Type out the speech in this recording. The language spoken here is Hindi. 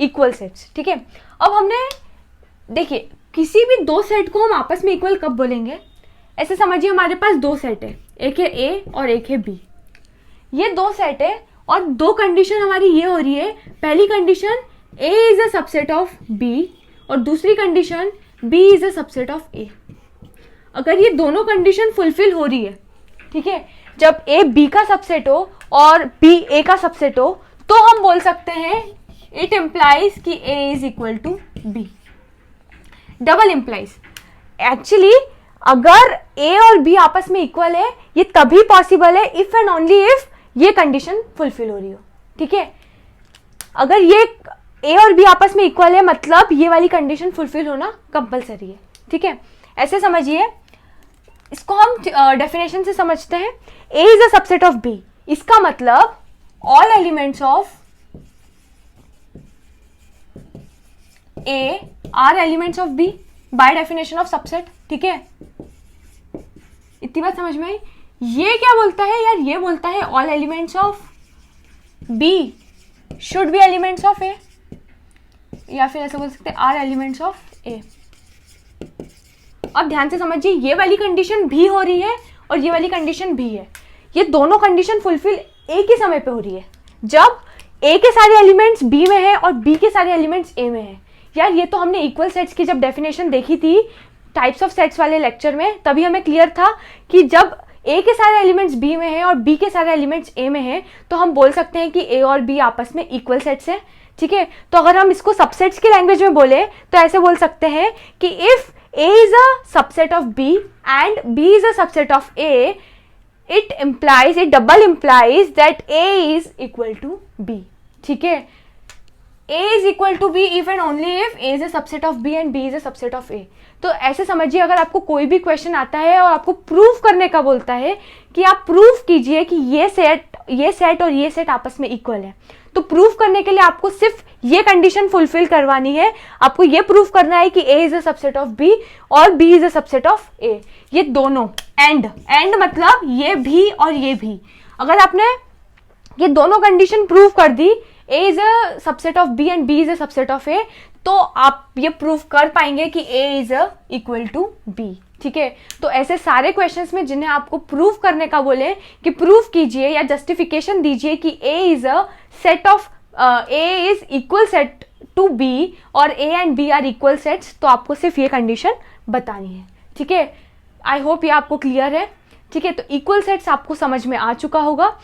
इक्वल सेट्स, ठीक है। अब हमने देखिए किसी भी दो सेट को हम आपस में इक्वल कब बोलेंगे, ऐसे समझिए हमारे पास दो सेट है, एक है ए और एक है बी। ये दो सेट है और दो कंडीशन हमारी ये हो रही है, पहली condition A is a subset of B और दूसरी condition B is a subset of A. अगर ये दोनों कंडीशन फुलफिल हो रही है, ठीक है, जब ए बी का सबसेट हो और बी ए का सबसेट हो, तो हम बोल सकते हैं इट इम्प्लाइज कि A is equal to B. Double implies, actually अगर ए और बी आपस में इक्वल है ये तभी पॉसिबल है इफ एंड ओनली इफ ये कंडीशन फुलफिल हो रही हो, ठीक है। अगर ये ए और बी आपस में इक्वल है मतलब ये वाली कंडीशन फुलफिल होना कंपलसरी है, ठीक है। ऐसे समझिए, इसको हम डेफिनेशन से समझते हैं। A is a subset of B, इसका मतलब all elements of A are elements of B by definition of subset, ठीक है। इतनी बात समझ में आई। ये क्या बोलता है यार, ये बोलता है all elements of B should be elements of A, या फिर ऐसा बोल सकते हैं आर एलिमेंट्स ऑफ ए। अब ध्यान से समझिए, ये वाली कंडीशन भी हो रही है और ये वाली कंडीशन भी है। ये दोनों कंडीशन फुलफिल एक ही समय पे हो रही है, जब ए के सारे एलिमेंट्स बी में है और बी के सारे एलिमेंट्स ए में है। यार ये तो हमने इक्वल सेट्स की जब डेफिनेशन देखी थी टाइप्स ऑफ सेट्स वाले लेक्चर में, तभी हमें क्लियर था कि जब ए के सारे एलिमेंट्स बी में है और बी के सारे एलिमेंट्स ए में है तो हम बोल सकते हैं कि ए और बी आपस में इक्वल सेट्स है, ठीक है। तो अगर हम इसको सबसेट्स की लैंग्वेज में बोले तो ऐसे बोल सकते हैं कि if A is a subset of B and B is a subset of A, it double implies that A is equal to B, ठीक है। A is equal to B if and only if A is a subset of B and B is a subset of A। तो ऐसे समझिए, अगर आपको कोई भी क्वेश्चन आता है और आपको प्रूफ करने का बोलता है कि आप प्रूफ कीजिए कि ये सेट और ये सेट आपस में इक्वल है, तो प्रूफ करने के लिए आपको सिर्फ ये कंडीशन फुलफिल करवानी है। आपको ये प्रूफ करना है कि A is a subset of B और B is a subset of A। ये दोनों एंड मतलब ये भी और ये भी, अगर आपने ये दोनों कंडीशन प्रूव कर दी, A is a subset of B and B is a subset of A, तो आप ये प्रूफ कर पाएंगे कि A is a equal to B, ठीक है। तो ऐसे सारे क्वेश्चंस में जिन्हें आपको प्रूफ करने का बोले कि प्रूफ कीजिए या जस्टिफिकेशन दीजिए कि A is a set of A is equal set to B और A and B are equal sets, तो आपको सिर्फ ये कंडीशन बतानी है, ठीक है। आई होप ये आपको क्लियर है, ठीक है। तो इक्वल सेट्स आपको समझ में आ चुका होगा